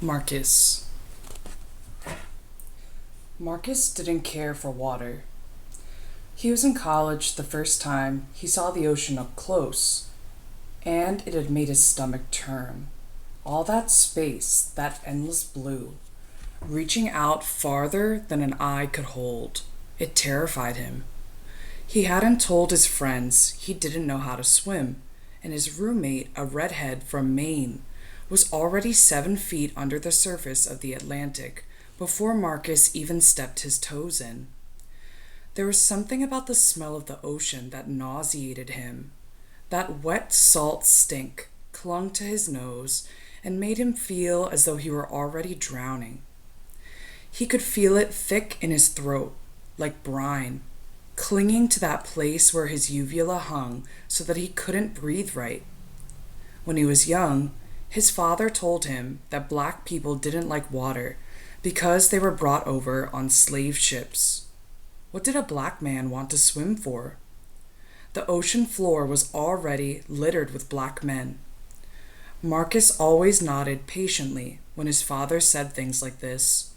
Marcus. Marcus didn't care for water. He was in college the first time he saw the ocean up close, and it had made his stomach turn. All that space, that endless blue, reaching out farther than an eye could hold. It terrified him. He hadn't told his friends he didn't know how to swim, and his roommate, a redhead from Maine, was already 7 feet under the surface of the Atlantic before Marcus even stepped his toes in. There was something about the smell of the ocean that nauseated him. That wet salt stink clung to his nose and made him feel as though he were already drowning. He could feel it thick in his throat, like brine, clinging to that place where his uvula hung so that he couldn't breathe right. When he was young, his father told him that black people didn't like water because they were brought over on slave ships. What did a black man want to swim for? The ocean floor was already littered with black men. Marcus always nodded patiently when his father said things like this.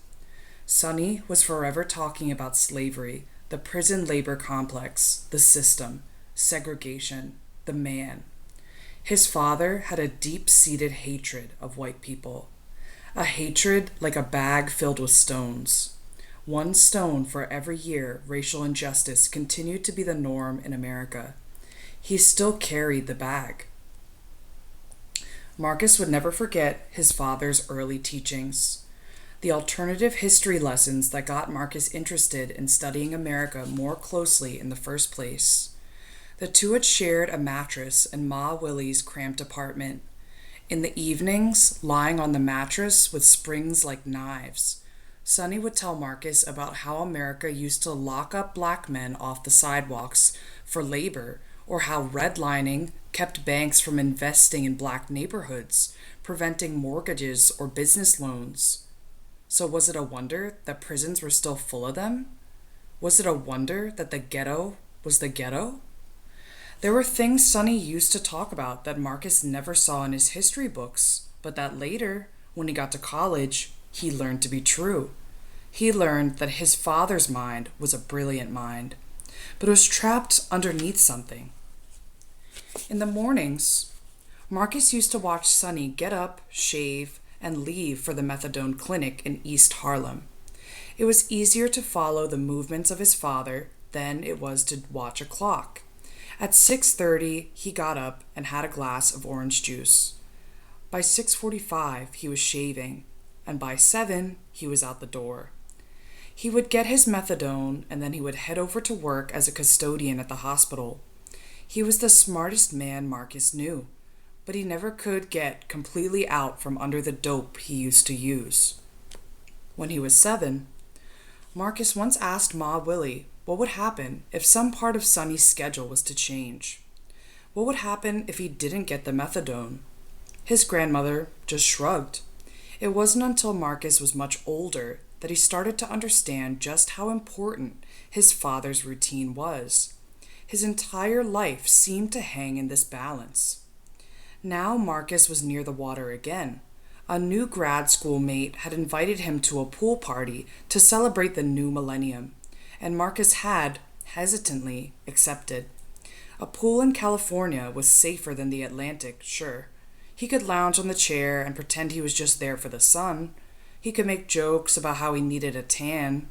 Sonny was forever talking about slavery, the prison labor complex, the system, segregation, the man. His father had a deep-seated hatred of white people, a hatred like a bag filled with stones. 1 stone for every year racial injustice continued to be the norm in America. He still carried the bag. Marcus would never forget his father's early teachings, the alternative history lessons that got Marcus interested in studying America more closely in the first place. The two had shared a mattress in Ma Willie's cramped apartment. In the evenings, lying on the mattress with springs like knives, Sonny would tell Marcus about how America used to lock up black men off the sidewalks for labor, or how redlining kept banks from investing in black neighborhoods, preventing mortgages or business loans. So was it a wonder that prisons were still full of them? Was it a wonder that the ghetto was the ghetto? There were things Sonny used to talk about that Marcus never saw in his history books, but that later, when he got to college, he learned to be true. He learned that his father's mind was a brilliant mind, but it was trapped underneath something. In the mornings, Marcus used to watch Sonny get up, shave, and leave for the methadone clinic in East Harlem. It was easier to follow the movements of his father than it was to watch a clock. At 6:30, he got up and had a glass of orange juice. By 6:45, he was shaving, and by 7, he was out the door. He would get his methadone, and then he would head over to work as a custodian at the hospital. He was the smartest man Marcus knew, but he never could get completely out from under the dope he used to use. When he was 7, Marcus once asked Ma Willie what would happen if some part of Sonny's schedule was to change. What would happen if he didn't get the methadone? His grandmother just shrugged. It wasn't until Marcus was much older that he started to understand just how important his father's routine was. His entire life seemed to hang in this balance. Now Marcus was near the water again. A new grad school mate had invited him to a pool party to celebrate the new millennium, and Marcus had, hesitantly, accepted. A pool in California was safer than the Atlantic, sure. He could lounge on the chair and pretend he was just there for the sun. He could make jokes about how he needed a tan.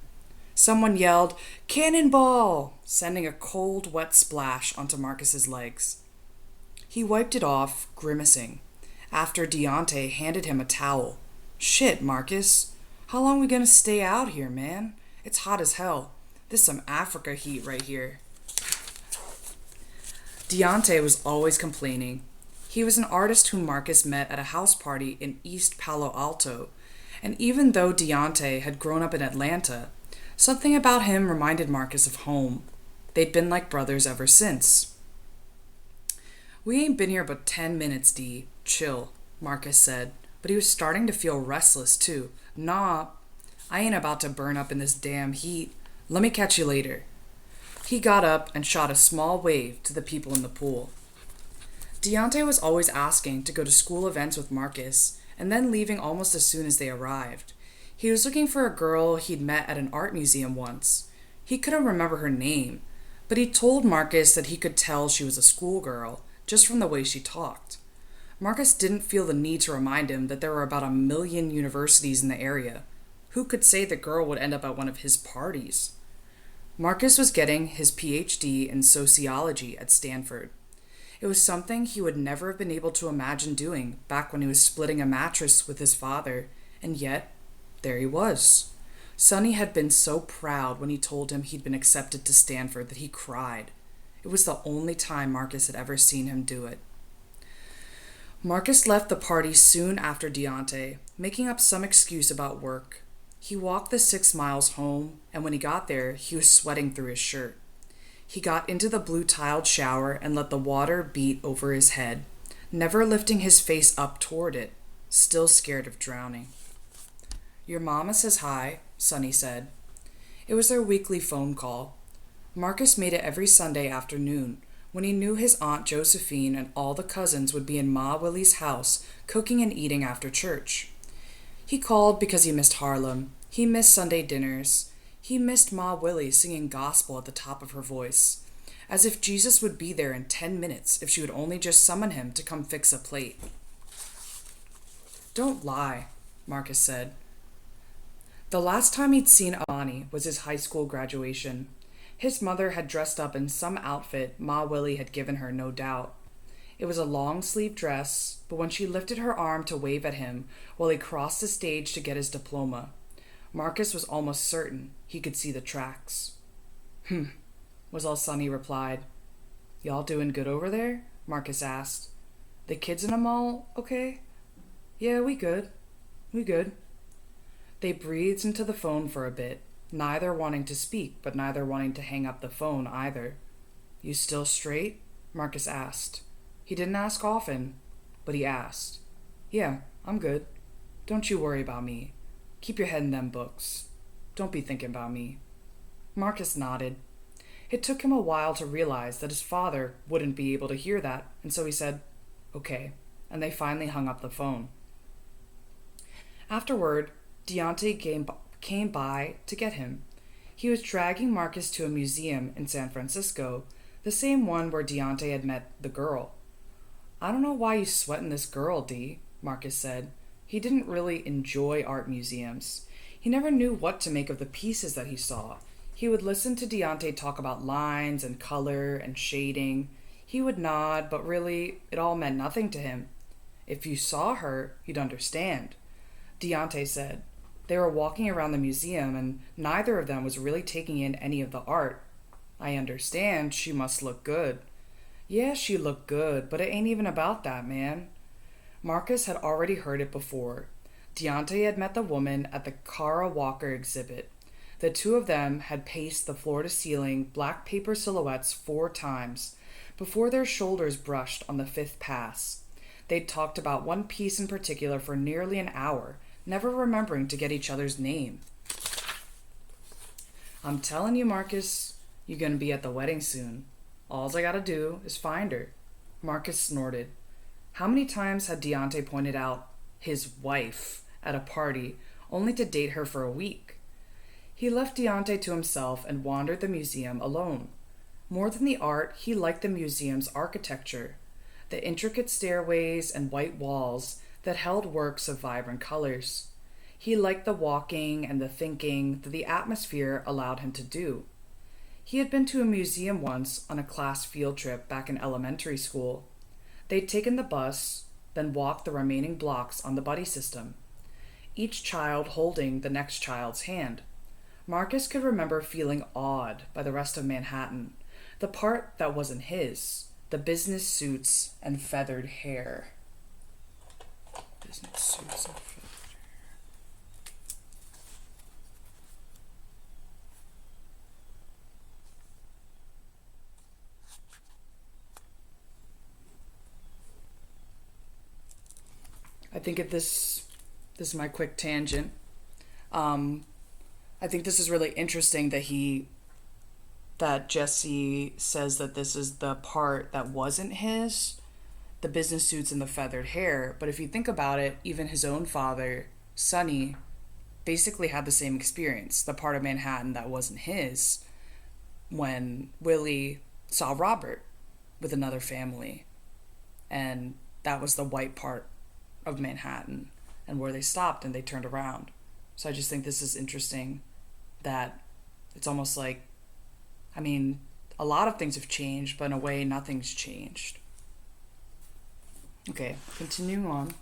Someone yelled, "Cannonball!" sending a cold, wet splash onto Marcus's legs. He wiped it off, grimacing, after Deontay handed him a towel. "Shit, Marcus. How long we gonna stay out here, man? It's hot as hell. This some Africa heat right here." Deontay was always complaining. He was an artist whom Marcus met at a house party in East Palo Alto, and even though Deontay had grown up in Atlanta, something about him reminded Marcus of home. They'd been like brothers ever since. "We ain't been here but 10 minutes, Dee. Chill," Marcus said, but he was starting to feel restless too. "Nah, I ain't about to burn up in this damn heat. Let me catch you later." He got up and shot a small wave to the people in the pool. Deontay was always asking to go to school events with Marcus, and then leaving almost as soon as they arrived. He was looking for a girl he'd met at an art museum once. He couldn't remember her name, but he told Marcus that he could tell she was a schoolgirl just from the way she talked. Marcus didn't feel the need to remind him that there were about 1 million universities in the area. Who could say the girl would end up at one of his parties? Marcus was getting his PhD in sociology at Stanford. It was something he would never have been able to imagine doing back when he was splitting a mattress with his father, and yet, there he was. Sonny had been so proud when he told him he'd been accepted to Stanford that he cried. It was the only time Marcus had ever seen him do it. Marcus left the party soon after Deontay, making up some excuse about work. He walked the 6 miles home, and when he got there, he was sweating through his shirt. He got into the blue-tiled shower and let the water beat over his head, never lifting his face up toward it, still scared of drowning. "Your mama says hi," Sonny said. It was their weekly phone call. Marcus made it every Sunday afternoon, when he knew his Aunt Josephine and all the cousins would be in Ma Willie's house cooking and eating after church. He called because he missed Harlem. He missed Sunday dinners. He missed Ma Willie singing gospel at the top of her voice, as if Jesus would be there in 10 minutes if she would only just summon him to come fix a plate. "Don't lie," Marcus said. The last time he'd seen Amani was his high school graduation. His mother had dressed up in some outfit Ma Willie had given her, no doubt. It was a long-sleeved dress, but when she lifted her arm to wave at him while he crossed the stage to get his diploma, Marcus was almost certain he could see the tracks. Was all Sonny replied. "Y'all doing good over there?" Marcus asked. "The kids and 'em all okay?" "Yeah, we good. We good." They breathed into the phone for a bit, neither wanting to speak, but neither wanting to hang up the phone either. "You still straight?" Marcus asked. He didn't ask often, but he asked. "Yeah, I'm good. Don't you worry about me. Keep your head in them books. Don't be thinking about me." Marcus nodded. It took him a while to realize that his father wouldn't be able to hear that, and so he said, "Okay," and they finally hung up the phone. Afterward, Deontay came by to get him. He was dragging Marcus to a museum in San Francisco, the same one where Deontay had met the girl. "I don't know why you sweating this girl, Dee," Marcus said. He didn't really enjoy art museums. He never knew what to make of the pieces that he saw. He would listen to Deontay talk about lines and color and shading. He would nod, but really, it all meant nothing to him. If you saw her, you'd understand. Deontay said. They were walking around the museum, and neither of them was really taking in any of the art. "I understand she must look good." "Yeah, she looked good, but it ain't even about that, man." Marcus had already heard it before. Deontay had met the woman at the Kara Walker exhibit. The two of them had paced the floor-to-ceiling black paper silhouettes 4 times before their shoulders brushed on the 5th pass. They'd talked about one piece in particular for nearly an hour, never remembering to get each other's name. "I'm telling you, Marcus, you're going to be at the wedding soon. All I gotta do is find her." Marcus snorted. How many times had Deontay pointed out his wife at a party, only to date her for a week? He left Deontay to himself and wandered the museum alone. More than the art, he liked the museum's architecture, the intricate stairways and white walls that held works of vibrant colors. He liked the walking and the thinking that the atmosphere allowed him to do. He had been to a museum once on a class field trip back in elementary school. They'd taken the bus, then walked the remaining blocks on the buddy system, each child holding the next child's hand. Marcus could remember feeling awed by the rest of Manhattan, the part that wasn't his, the business suits and feathered hair. Business suits and feathered hair. I think this is my quick tangent. I think this is really interesting that Jesse says that this is the part that wasn't his, the business suits and the feathered hair, but if you think about it, even his own father, Sonny, basically had the same experience, the part of Manhattan that wasn't his, when Willie saw Robert with another family. And that was the white part of Manhattan, and where they stopped and they turned around. So I just think this is interesting that it's almost like, I mean, a lot of things have changed, but in a way, nothing's changed. Okay, continuing on.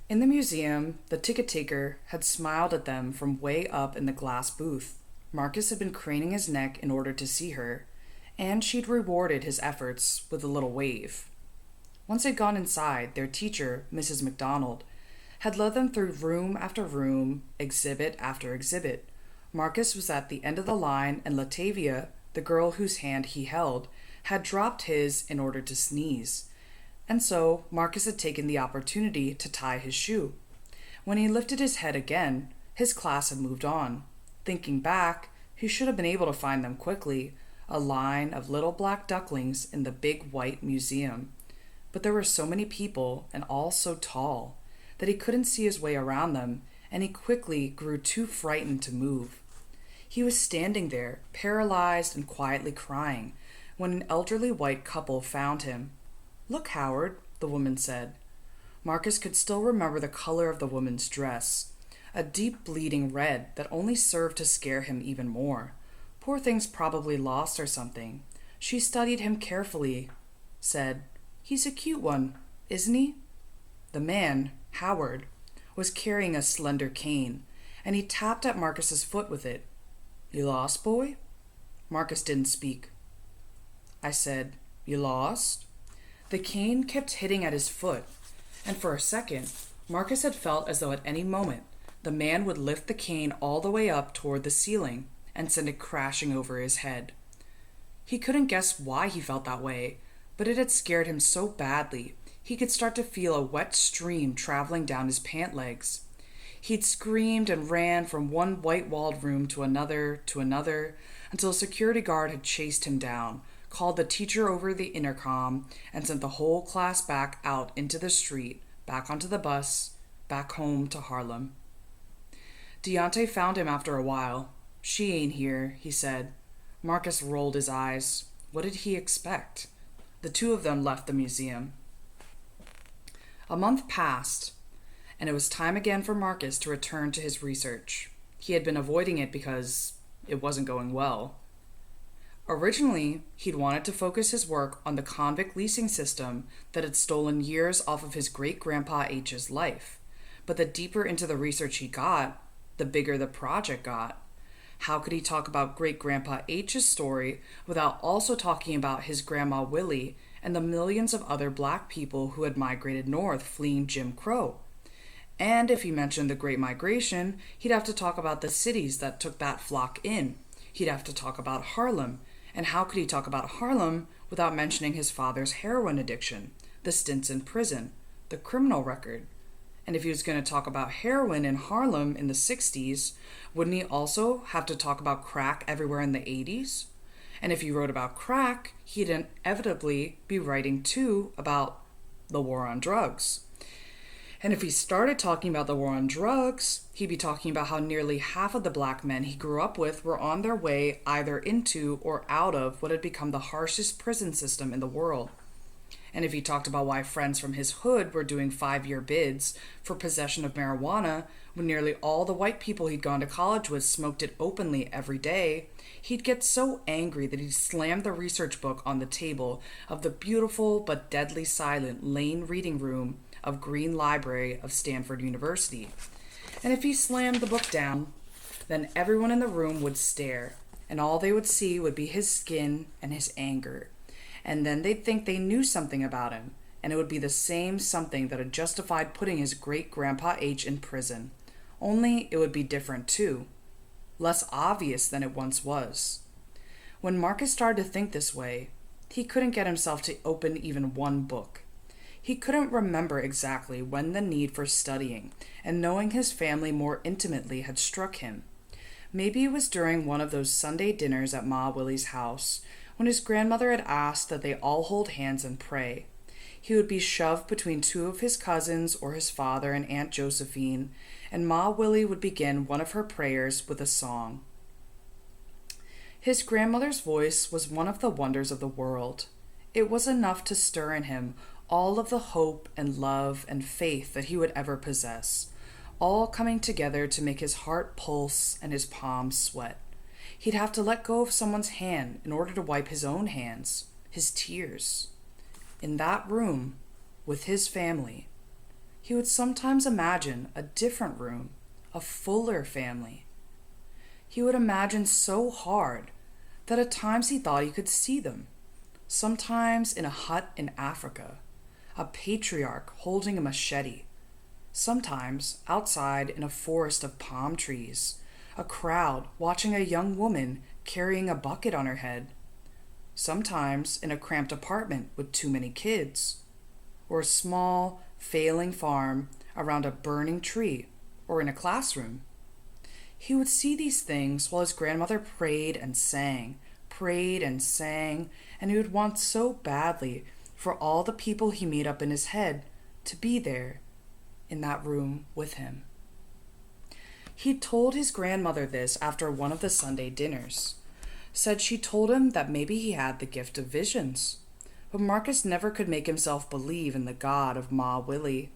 In the museum, the ticket taker had smiled at them from way up in the glass booth. Marcus had been craning his neck in order to see her, and she'd rewarded his efforts with a little wave. Once they'd gone inside, their teacher, Mrs. McDonald, had led them through room after room, exhibit after exhibit. Marcus was at the end of the line, and Latavia, the girl whose hand he held, had dropped his in order to sneeze. And so Marcus had taken the opportunity to tie his shoe. When he lifted his head again, his class had moved on. Thinking back, he should have been able to find them quickly, a line of little black ducklings in the big white museum. But there were so many people, and all so tall, that he couldn't see his way around them, and he quickly grew too frightened to move. He was standing there, paralyzed and quietly crying, when an elderly white couple found him. "Look, Howard," the woman said. Marcus could still remember the color of the woman's dress, a deep bleeding red that only served to scare him even more. Poor thing's probably lost or something. She studied him carefully, said, "He's a cute one, isn't he?" The man, Howard, was carrying a slender cane, and he tapped at Marcus's foot with it. "You lost, boy?" Marcus didn't speak. I said, "You lost?" The cane kept hitting at his foot, and for a second, Marcus had felt as though at any moment the man would lift the cane all the way up toward the ceiling and send it crashing over his head. He couldn't guess why he felt that way, but it had scared him so badly he could start to feel a wet stream traveling down his pant legs. He'd screamed and ran from one white-walled room to another, until a security guard had chased him down, called the teacher over the intercom, and sent the whole class back out into the street, back onto the bus, back home to Harlem. Deontay found him after a while. "She ain't here," he said. Marcus rolled his eyes. What did he expect? The two of them left the museum. A month passed, and it was time again for Marcus to return to his research. He had been avoiding it because it wasn't going well. Originally, he'd wanted to focus his work on the convict leasing system that had stolen years off of his great-grandpa H's life. But the deeper into the research he got, the bigger the project got. How could he talk about great-grandpa H's story without also talking about his grandma Willie and the millions of other black people who had migrated north fleeing Jim Crow? And if he mentioned the Great Migration, he'd have to talk about the cities that took that flock in. He'd have to talk about Harlem. And how could he talk about Harlem without mentioning his father's heroin addiction, the stints in prison, the criminal record? And if he was going to talk about heroin in Harlem in the 60s, wouldn't he also have to talk about crack everywhere in the 80s? And if he wrote about crack, he'd inevitably be writing too about the war on drugs. And if he started talking about the war on drugs, he'd be talking about how nearly half of the black men he grew up with were on their way either into or out of what had become the harshest prison system in the world. And if he talked about why friends from his hood were doing 5-year bids for possession of marijuana when nearly all the white people he'd gone to college with smoked it openly every day, he'd get so angry that he'd slam the research book on the table of the beautiful but deadly silent Lane reading room of Green Library of Stanford University. And if he slammed the book down, then everyone in the room would stare, and all they would see would be his skin and his anger. And then they'd think they knew something about him, and it would be the same something that had justified putting his great-grandpa H in prison. Only it would be different too. Less obvious than it once was. When Marcus started to think this way, he couldn't get himself to open even one book. He couldn't remember exactly when the need for studying and knowing his family more intimately had struck him. Maybe it was during one of those Sunday dinners at Ma Willie's house when his grandmother had asked that they all hold hands and pray. He would be shoved between two of his cousins or his father and Aunt Josephine, and Ma Willie would begin one of her prayers with a song. His grandmother's voice was one of the wonders of the world. It was enough to stir in him all of the hope and love and faith that he would ever possess, all coming together to make his heart pulse and his palms sweat. He'd have to let go of someone's hand in order to wipe his own hands, his tears. In that room, with his family, he would sometimes imagine a different room, a fuller family. He would imagine so hard that at times he thought he could see them, sometimes in a hut in Africa, a patriarch holding a machete, sometimes outside in a forest of palm trees, a crowd watching a young woman carrying a bucket on her head, sometimes in a cramped apartment with too many kids, or a small, failing farm around a burning tree, or in a classroom. He would see these things while his grandmother prayed and sang, and he would want so badly for all the people he made up in his head to be there in that room with him. He told his grandmother this after one of the Sunday dinners, said she told him that maybe he had the gift of visions, but Marcus never could make himself believe in the God of Ma Willie,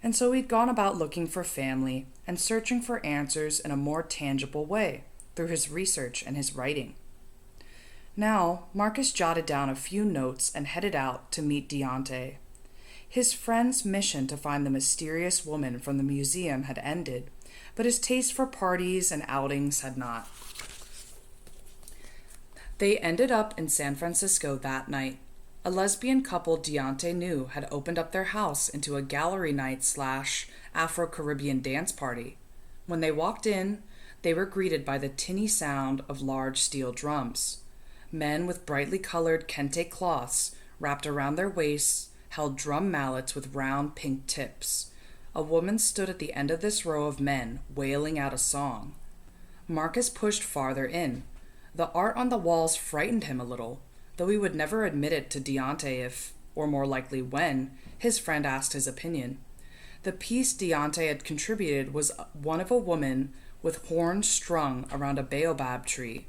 and so he'd gone about looking for family and searching for answers in a more tangible way through his research and his writing. Now, Marcus jotted down a few notes and headed out to meet Deontay. His friend's mission to find the mysterious woman from the museum had ended, but his taste for parties and outings had not. They ended up in San Francisco that night. A lesbian couple Deontay knew had opened up their house into a gallery night / Afro-Caribbean dance party. When they walked in, they were greeted by the tinny sound of large steel drums. Men with brightly colored kente cloths wrapped around their waists held drum mallets with round pink tips. A woman stood at the end of this row of men, wailing out a song. Marcus pushed farther in. The art on the walls frightened him a little, though he would never admit it to Deontay if, or more likely when, his friend asked his opinion. The piece Deontay had contributed was one of a woman with horns strung around a baobab tree.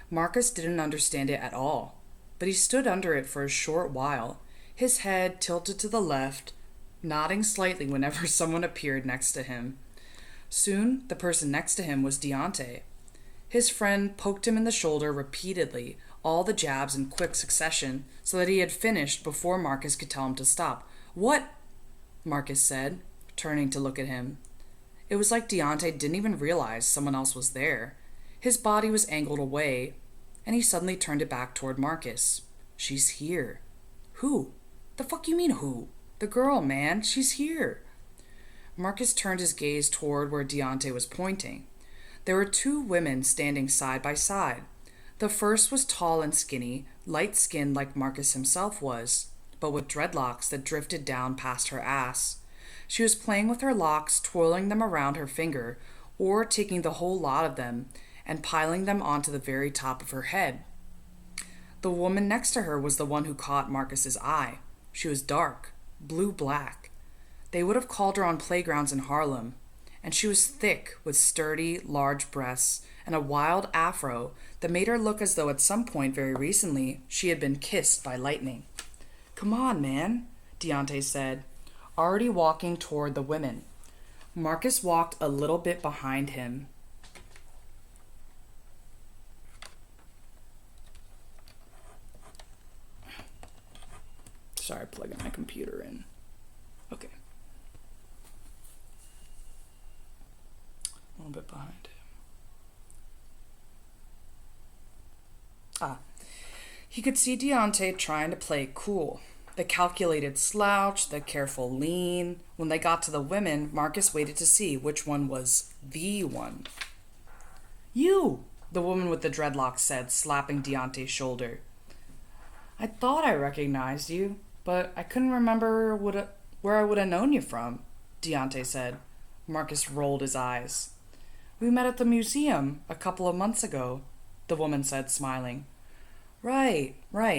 Marcus didn't understand it at all, but he stood under it for a short while, his head tilted to the left, nodding slightly whenever someone appeared next to him. Soon, the person next to him was Deontay. His friend poked him in the shoulder repeatedly, all the jabs in quick succession, so that he had finished before Marcus could tell him to stop. "What?" Marcus said, turning to look at him. It was like Deontay didn't even realize someone else was there. His body was angled away, and he suddenly turned it back toward Marcus. "She's here." "Who?" "The fuck you mean, who?" "The girl, man. She's here." Marcus turned his gaze toward where Deontay was pointing. There were two women standing side by side. The first was tall and skinny, light-skinned like Marcus himself was, but with dreadlocks that drifted down past her ass. She was playing with her locks, twirling them around her finger, or taking the whole lot of them and piling them onto the very top of her head. The woman next to her was the one who caught Marcus's eye. She was dark, blue-black. They would have called her on playgrounds in Harlem, and she was thick with sturdy, large breasts and a wild afro that made her look as though at some point very recently she had been kissed by lightning. "Come on, man," Deontay said, already walking toward the women. Marcus walked a little bit behind him. Sorry, plugging my computer in. Okay. A little bit behind him. He could see Deontay trying to play cool. The calculated slouch, the careful lean. When they got to the women, Marcus waited to see which one was the one. "You!" the woman with the dreadlocks said, slapping Deontay's shoulder. "I thought I recognized you, but I couldn't remember where I would have known you from," Deontay said. Marcus rolled his eyes. We met at the museum a couple of months ago, the woman said, smiling. Right,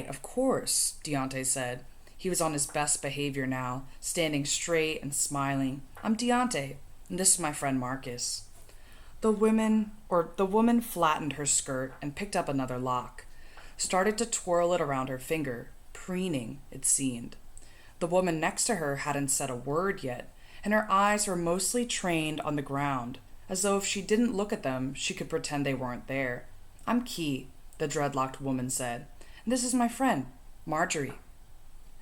of course, Deontay said. He was on his best behavior now, standing straight and smiling. I'm Deontay, and this is my friend Marcus. The woman flattened her skirt and picked up another lock, started to twirl it around her finger, preening, it seemed. The woman next to her hadn't said a word yet, and her eyes were mostly trained on the ground, as though if she didn't look at them, she could pretend they weren't there. I'm Key, the dreadlocked woman said, and this is my friend, Marjorie.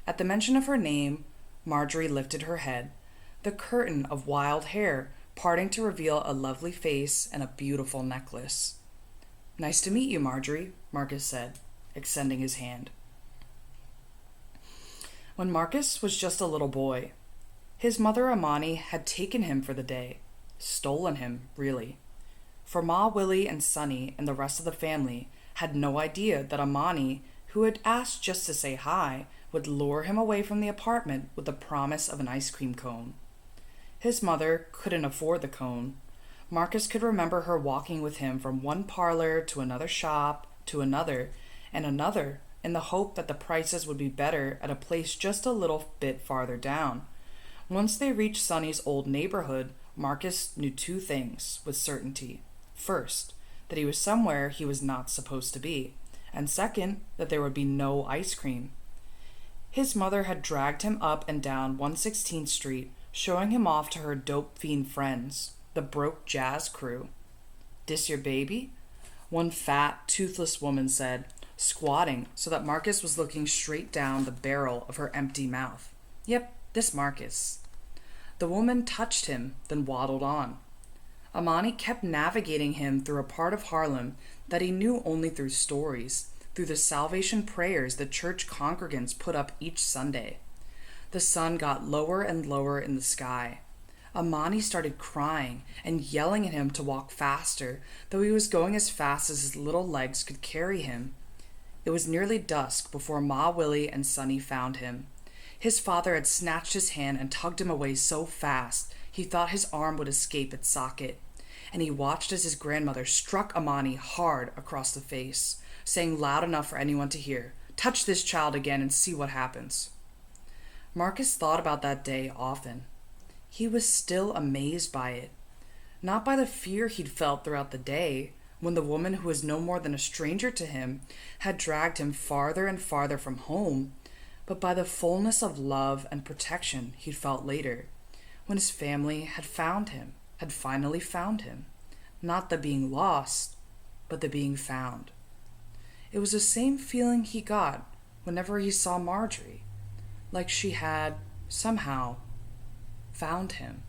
At the mention of her name, Marjorie lifted her head, the curtain of wild hair parting to reveal a lovely face and a beautiful necklace. Nice to meet you, Marjorie, Marcus said, extending his hand. When Marcus was just a little boy, his mother Amani had taken him for the day, stolen him, really. For Ma Willie and Sonny and the rest of the family had no idea that Amani, who had asked just to say hi, would lure him away from the apartment with the promise of an ice cream cone. His mother couldn't afford the cone. Marcus could remember her walking with him from one parlor to another shop to another and another in the hope that the prices would be better at a place just a little bit farther down. Once they reached Sonny's old neighborhood, Marcus knew two things with certainty. First, that he was somewhere he was not supposed to be, and second, that there would be no ice cream. His mother had dragged him up and down 116th Street, showing him off to her dope fiend friends, the broke jazz crew. Dis your baby? One fat, toothless woman said, squatting so that Marcus was looking straight down the barrel of her empty mouth. Yep, this Marcus. The woman touched him, then waddled on. Amani kept navigating him through a part of Harlem that he knew only through stories, through the salvation prayers the church congregants put up each Sunday. The sun got lower and lower in the sky. Amani started crying and yelling at him to walk faster, though he was going as fast as his little legs could carry him. It was nearly dusk before Ma Willie and Sonny found him. His father had snatched his hand and tugged him away so fast he thought his arm would escape its socket, and he watched as his grandmother struck Amani hard across the face, saying loud enough for anyone to hear, "Touch this child again and see what happens." Marcus thought about that day often. He was still amazed by it, not by the fear he'd felt throughout the day, when the woman who was no more than a stranger to him had dragged him farther and farther from home, but by the fullness of love and protection he'd felt later, when his family had found him, had finally found him. Not the being lost, but the being found. It was the same feeling he got whenever he saw Marjorie, like she had, somehow, found him.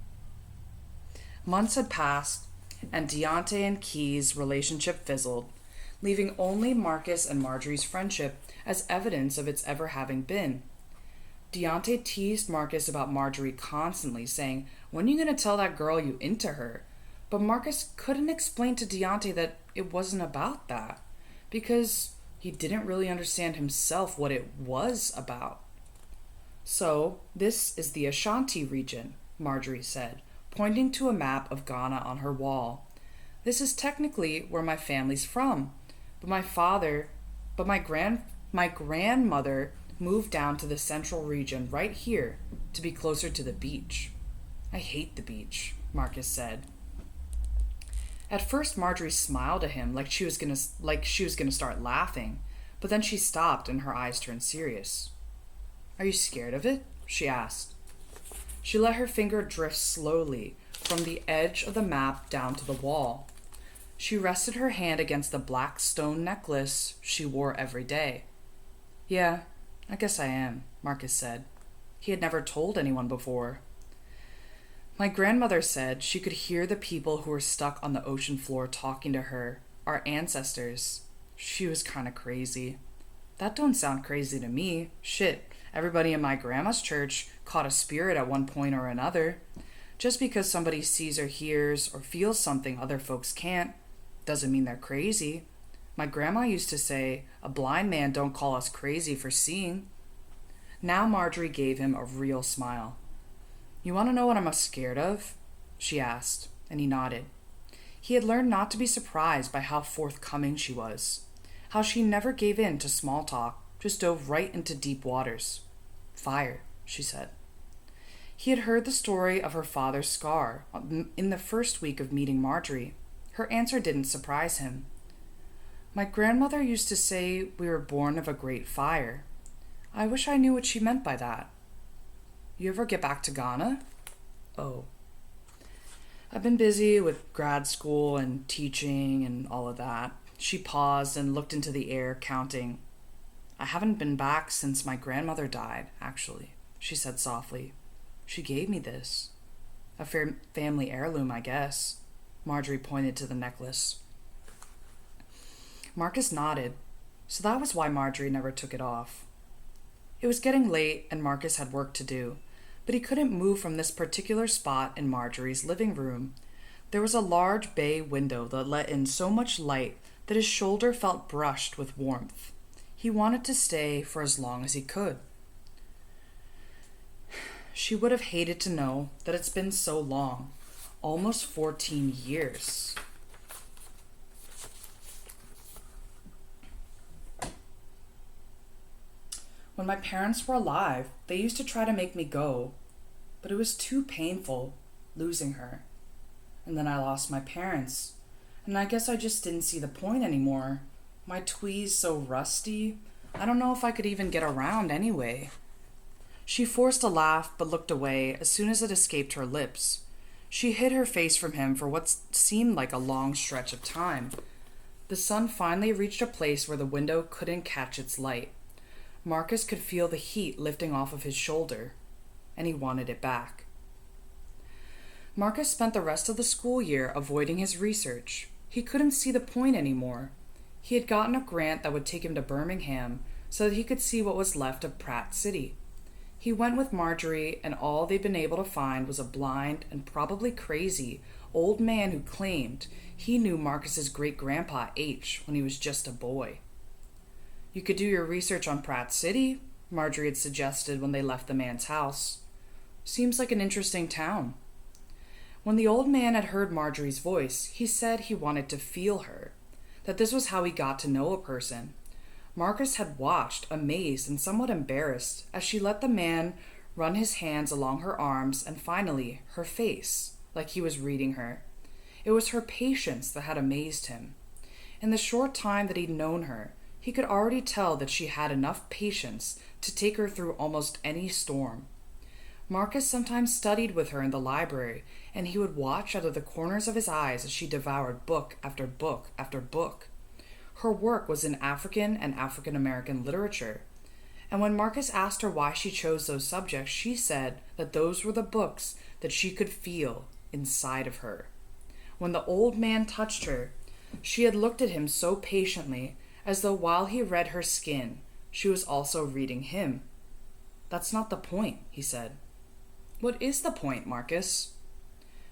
Months had passed, and Deontay and Key's relationship fizzled, leaving only Marcus and Marjorie's friendship as evidence of its ever having been. Deontay teased Marcus about Marjorie constantly, saying, "When are you going to tell that girl you into her?" But Marcus couldn't explain to Deontay that it wasn't about that, because he didn't really understand himself what it was about. "So, this is the Ashanti region," Marjorie said, pointing to a map of Ghana on her wall. "This is technically where my family's from, but my grandmother moved down to the central region right here to be closer to the beach." "I hate the beach," Marcus said. At first, Marjorie smiled at him like she was gonna start laughing, but then she stopped and her eyes turned serious. "Are you scared of it?" she asked. She let her finger drift slowly from the edge of the map down to the wall. She rested her hand against the black stone necklace she wore every day. "Yeah, I guess I am," Marcus said. He had never told anyone before. "My grandmother said she could hear the people who were stuck on the ocean floor talking to her, our ancestors. She was kind of crazy." "That don't sound crazy to me. Shit, everybody in my grandma's church caught a spirit at one point or another. Just because somebody sees or hears or feels something other folks can't, doesn't mean they're crazy. My grandma used to say, a blind man don't call us crazy for seeing." Now Marjorie gave him a real smile. "You want to know what I'm scared of?" she asked, and he nodded. He had learned not to be surprised by how forthcoming she was, how she never gave in to small talk, just dove right into deep waters. Fire, she said. He had heard the story of her father's scar in the first week of meeting Marjorie. Her answer didn't surprise him. My grandmother used to say we were born of a great fire. I wish I knew what she meant by that. You ever get back to Ghana? Oh. I've been busy with grad school and teaching and all of that. She paused and looked into the air, counting. I haven't been back since my grandmother died, actually, she said softly. She gave me this. A family heirloom, I guess. Marjorie pointed to the necklace. Marcus nodded. So that was why Marjorie never took it off. It was getting late and Marcus had work to do, but he couldn't move from this particular spot in Marjorie's living room. There was a large bay window that let in so much light that his shoulder felt brushed with warmth. He wanted to stay for as long as he could. She would have hated to know that it's been so long, almost 14 years. When my parents were alive, they used to try to make me go, but it was too painful, losing her. And then I lost my parents, and I guess I just didn't see the point anymore. My tweez so rusty, I don't know if I could even get around anyway. She forced a laugh but looked away as soon as it escaped her lips. She hid her face from him for what seemed like a long stretch of time. The sun finally reached a place where the window couldn't catch its light. Marcus could feel the heat lifting off of his shoulder, and he wanted it back. Marcus spent the rest of the school year avoiding his research. He couldn't see the point anymore. He had gotten a grant that would take him to Birmingham so that he could see what was left of Pratt City. He went with Marjorie, and all they'd been able to find was a blind and probably crazy old man who claimed he knew Marcus's great-grandpa H when he was just a boy. You could do your research on Pratt City, Marjorie had suggested when they left the man's house. Seems like an interesting town. When the old man had heard Marjorie's voice, he said he wanted to feel her, that this was how he got to know a person. Marcus had watched, amazed and somewhat embarrassed, as she let the man run his hands along her arms and finally her face, like he was reading her. It was her patience that had amazed him. In the short time that he'd known her, he could already tell that she had enough patience to take her through almost any storm. Marcus sometimes studied with her in the library, and he would watch out of the corners of his eyes as she devoured book after book after book. Her work was in African and African American literature, and when Marcus asked her why she chose those subjects, she said that those were the books that she could feel inside of her. When the old man touched her, she had looked at him so patiently, as though while he read her skin, she was also reading him. That's not the point, he said. What is the point, Marcus?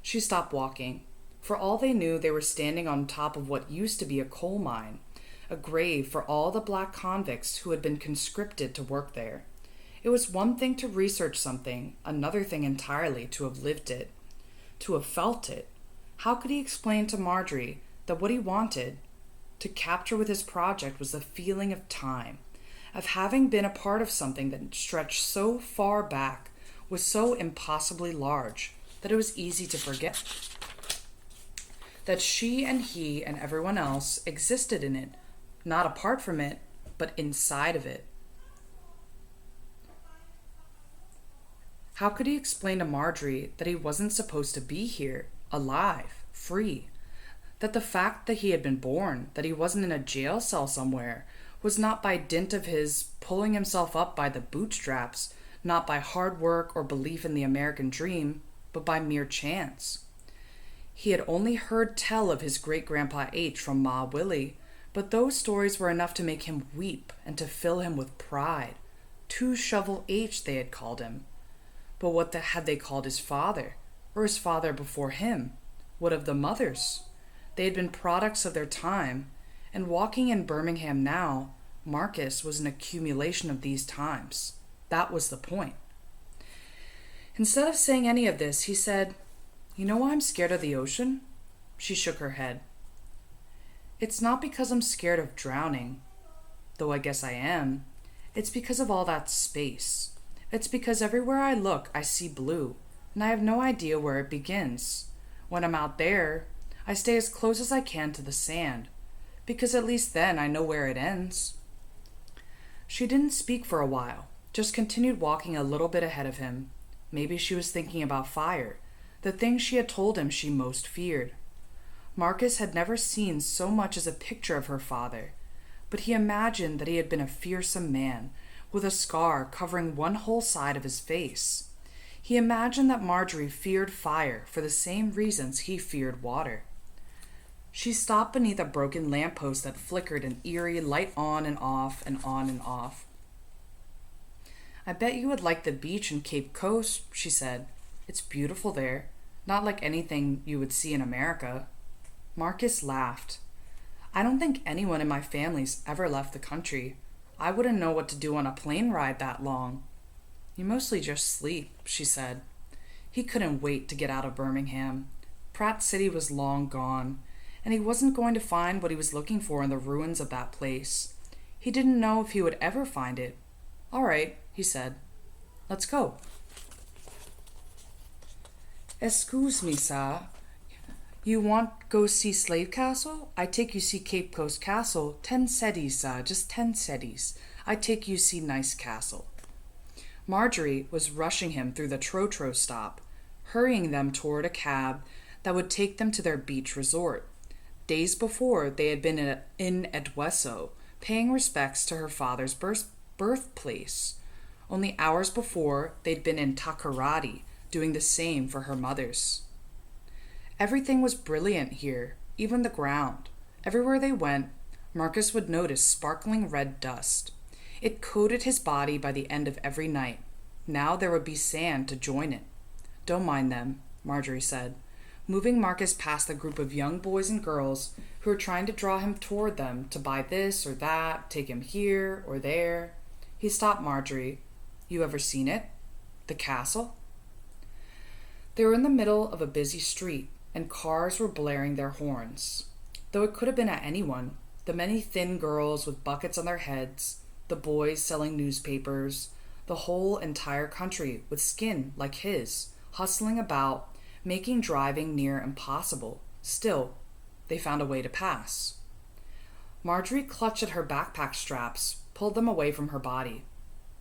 She stopped walking. For all they knew, they were standing on top of what used to be a coal mine, a grave for all the black convicts who had been conscripted to work there. It was one thing to research something, another thing entirely to have lived it, to have felt it. How could he explain to Marjorie that what he wanted to capture with his project was the feeling of time, of having been a part of something that stretched so far back, was so impossibly large, that it was easy to forget that she and he and everyone else existed in it, not apart from it, but inside of it. How could he explain to Marjorie that he wasn't supposed to be here, alive, free? That the fact that he had been born, that he wasn't in a jail cell somewhere, was not by dint of his pulling himself up by the bootstraps, not by hard work or belief in the American dream, but by mere chance. He had only heard tell of his great-grandpa H from Ma Willie, but those stories were enough to make him weep and to fill him with pride. Two Shovel H, they had called him. But what had they called his father, or his father before him? What of the mothers? They had been products of their time, and walking in Birmingham now, Marcus was an accumulation of these times. That was the point. Instead of saying any of this, he said, You know why I'm scared of the ocean? She shook her head. It's not because I'm scared of drowning, though I guess I am. It's because of all that space. It's because everywhere I look, I see blue, and I have no idea where it begins. When I'm out there, I stay as close as I can to the sand, because at least then I know where it ends. She didn't speak for a while, just continued walking a little bit ahead of him. Maybe she was thinking about fire, the thing she had told him she most feared. Marcus had never seen so much as a picture of her father, but he imagined that he had been a fearsome man, with a scar covering one whole side of his face. He imagined that Marjorie feared fire for the same reasons he feared water. She stopped beneath a broken lamppost that flickered an eerie light on and off and on and off. I bet you would like the beach in Cape Coast, she said. It's beautiful there, not like anything you would see in America. Marcus laughed. I don't think anyone in my family's ever left the country. I wouldn't know what to do on a plane ride that long. You mostly just sleep, she said. He couldn't wait to get out of Birmingham. Pratt City was long gone, and he wasn't going to find what he was looking for in the ruins of that place. He didn't know if he would ever find it. All right, he said. Let's go. Excuse me, sir. You want go see Slave Castle? I take you see Cape Coast Castle. 10 cedis, sir, just 10 cedis. I take you see nice castle. Marjorie was rushing him through the Trotro stop, hurrying them toward a cab that would take them to their beach resort. Days before, they had been in Edweso, paying respects to her father's birthplace. Only hours before, they'd been in Takoradi, doing the same for her mother's. Everything was brilliant here, even the ground. Everywhere they went, Marcus would notice sparkling red dust. It coated his body by the end of every night. Now there would be sand to join it. Don't mind them, Marjorie said, moving Marcus past the group of young boys and girls who were trying to draw him toward them to buy this or that, take him here or there. He stopped Marjorie. You ever seen it? The castle? They were in the middle of a busy street, and cars were blaring their horns. Though it could have been at anyone, the many thin girls with buckets on their heads, the boys selling newspapers, the whole entire country with skin like his, hustling about, making driving near impossible. Still, they found a way to pass. Marjorie clutched at her backpack straps, pulled them away from her body.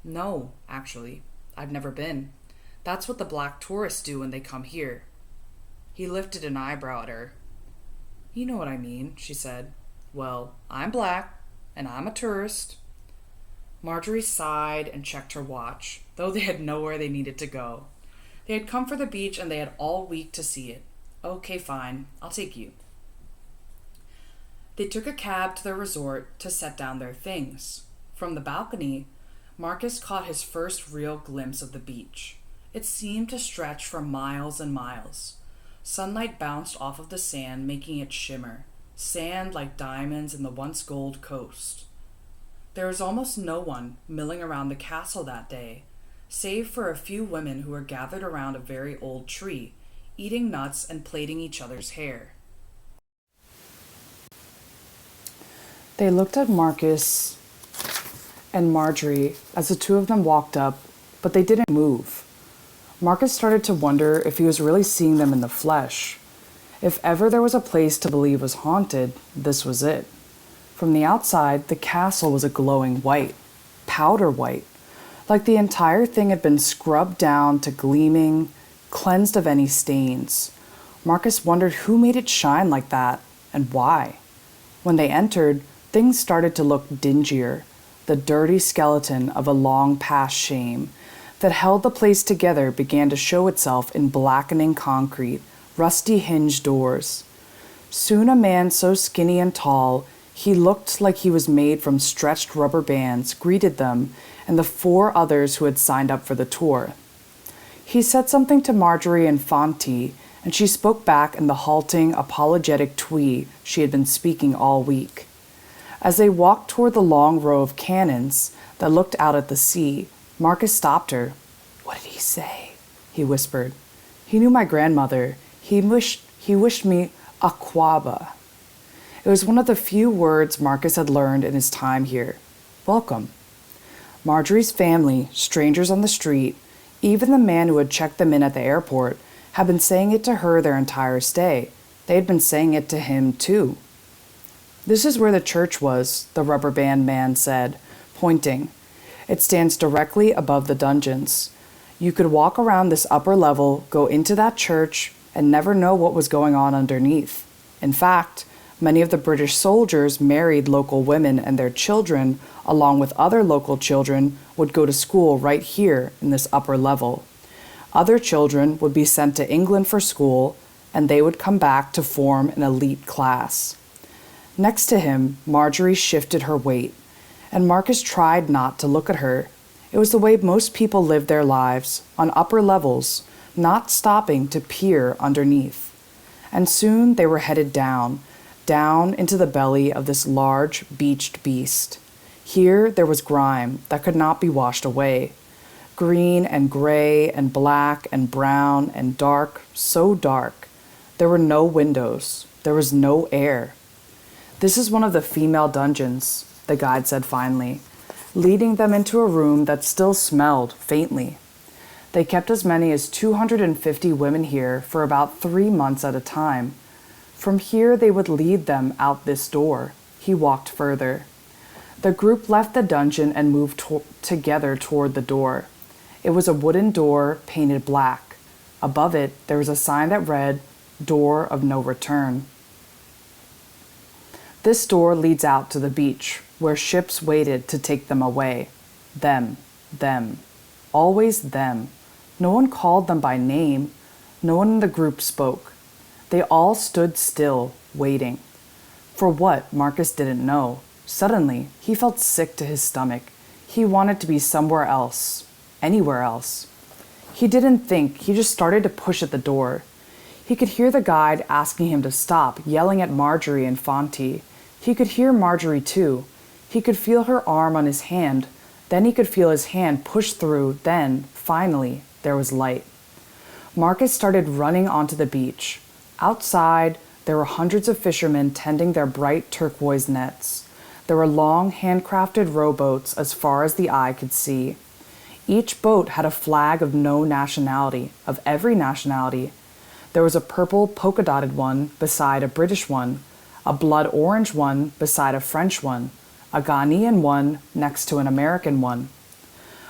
No, actually, I've never been. That's what the black tourists do when they come here. He lifted an eyebrow at her. You know what I mean, she said. Well, I'm black, and I'm a tourist. Marjorie sighed and checked her watch, though they had nowhere they needed to go. They had come for the beach, and they had all week to see it. Okay, fine, I'll take you. They took a cab to the resort to set down their things. From the balcony, Marcus caught his first real glimpse of the beach. It seemed to stretch for miles and miles. Sunlight bounced off of the sand, making it shimmer. Sand like diamonds in the once gold coast. There was almost no one milling around the castle that day, save for a few women who were gathered around a very old tree, eating nuts and plaiting each other's hair. They looked at Marcus and Marjorie as the two of them walked up, but they didn't move. Marcus started to wonder if he was really seeing them in the flesh. If ever there was a place to believe was haunted, this was it. From the outside, the castle was a glowing white, powder white, like the entire thing had been scrubbed down to gleaming, cleansed of any stains. Marcus wondered who made it shine like that, and why. When they entered, things started to look dingier, the dirty skeleton of a long-past shame that held the place together began to show itself in blackening concrete, rusty hinged doors. Soon a man so skinny and tall he looked like he was made from stretched rubber bands greeted them and the 4 others who had signed up for the tour. He said something to Marjorie in Fanti, and she spoke back in the halting, apologetic Twi she had been speaking all week. As they walked toward the long row of cannons that looked out at the sea, Marcus stopped her. What did he say? He whispered. He knew my grandmother. He wished me Aquaba. It was one of the few words Marcus had learned in his time here. Welcome. Marjorie's family, strangers on the street, even the man who had checked them in at the airport, had been saying it to her their entire stay. They had been saying it to him, too. This is where the church was, the rubber band man said, pointing. It stands directly above the dungeons. You could walk around this upper level, go into that church, and never know what was going on underneath. In fact, many of the British soldiers married local women, and their children, along with other local children, would go to school right here in this upper level. Other children would be sent to England for school, and they would come back to form an elite class. Next to him, Marjorie shifted her weight, and Marcus tried not to look at her. It was the way most people lived their lives, on upper levels, not stopping to peer underneath. And soon they were headed down into the belly of this large, beached beast. Here there was grime that could not be washed away. Green and gray and black and brown and dark, so dark. There were no windows. There was no air. This is one of the female dungeons, the guide said finally, leading them into a room that still smelled faintly. They kept as many as 250 women here for about 3 months at a time. From here they would lead them out this door. He walked further. The group left the dungeon and moved together toward the door. It was a wooden door painted black. Above it, there was a sign that read, Door of No Return. This door leads out to the beach, where ships waited to take them away. Them. Always them. No one called them by name. No one in the group spoke. They all stood still, waiting. For what, Marcus didn't know. Suddenly, he felt sick to his stomach. He wanted to be somewhere else. Anywhere else. He didn't think, he just started to push at the door. He could hear the guide asking him to stop, yelling at Marjorie and Fonty. He could hear Marjorie too. He could feel her arm on his hand. Then he could feel his hand push through. Then, finally, there was light. Marcus started running onto the beach. Outside, there were hundreds of fishermen tending their bright turquoise nets. There were long, handcrafted rowboats as far as the eye could see. Each boat had a flag of no nationality, of every nationality. There was a purple polka-dotted one beside a British one, a blood orange one beside a French one, a Ghanaian one next to an American one.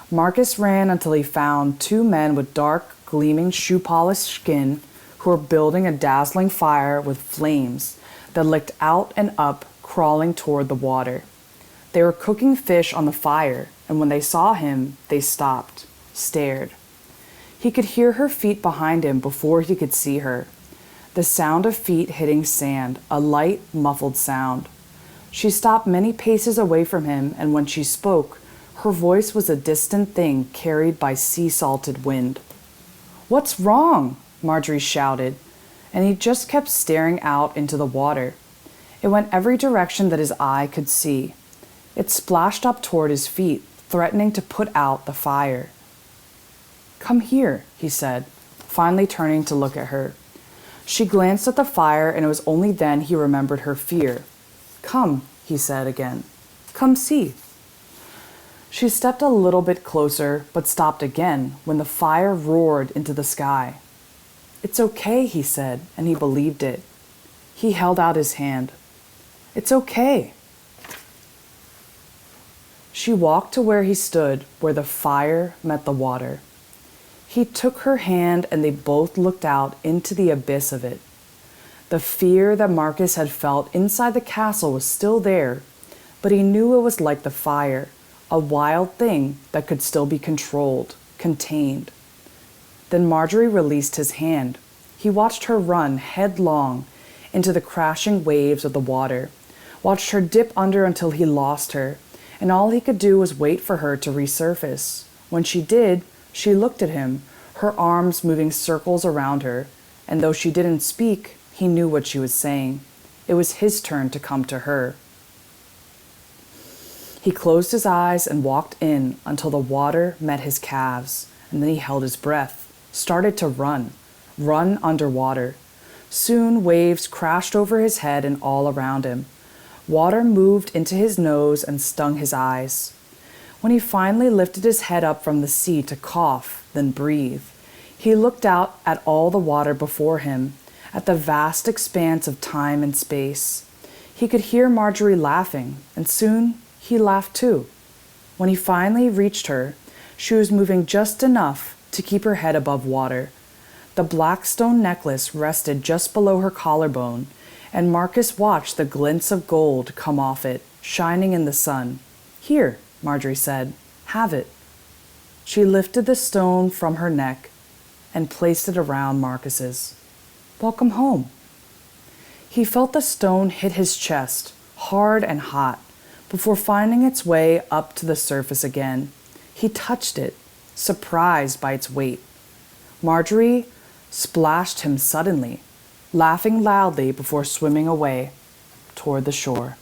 Marcus ran until he found 2 men with dark, gleaming shoe-polished skin who were building a dazzling fire with flames that licked out and up, crawling toward the water. They were cooking fish on the fire, and when they saw him, they stopped, stared. He could hear her feet behind him before he could see her. The sound of feet hitting sand, a light, muffled sound. She stopped many paces away from him, and when she spoke, her voice was a distant thing carried by sea-salted wind. "What's wrong?" Marjorie shouted, and he just kept staring out into the water. It went every direction that his eye could see. It splashed up toward his feet, threatening to put out the fire. "Come here," he said, finally turning to look at her. She glanced at the fire, and it was only then he remembered her fear. "Come," he said again. "Come see." She stepped a little bit closer, but stopped again when the fire roared into the sky. "It's okay," he said, and he believed it. He held out his hand. "It's okay." She walked to where he stood, where the fire met the water. He took her hand, and they both looked out into the abyss of it. The fear that Marcus had felt inside the castle was still there, but he knew it was like the fire, a wild thing that could still be controlled, contained. Then Marjorie released his hand. He watched her run headlong into the crashing waves of the water, watched her dip under until he lost her, and all he could do was wait for her to resurface. When she did, she looked at him, her arms moving circles around her, and though she didn't speak, he knew what she was saying. It was his turn to come to her. He closed his eyes and walked in until the water met his calves, and then he held his breath, started to run underwater. Soon waves crashed over his head and all around him. Water moved into his nose and stung his eyes. When he finally lifted his head up from the sea to cough, then breathe, he looked out at all the water before him, at the vast expanse of time and space. He could hear Marjorie laughing, and soon he laughed too. When he finally reached her, she was moving just enough to keep her head above water. The black stone necklace rested just below her collarbone, and Marcus watched the glints of gold come off it, shining in the sun. "Here," Marjorie said, "have it." She lifted the stone from her neck and placed it around Marcus's. "Welcome home." He felt the stone hit his chest, hard and hot, before finding its way up to the surface again. He touched it, surprised by its weight. Marjorie splashed him suddenly, laughing loudly before swimming away toward the shore.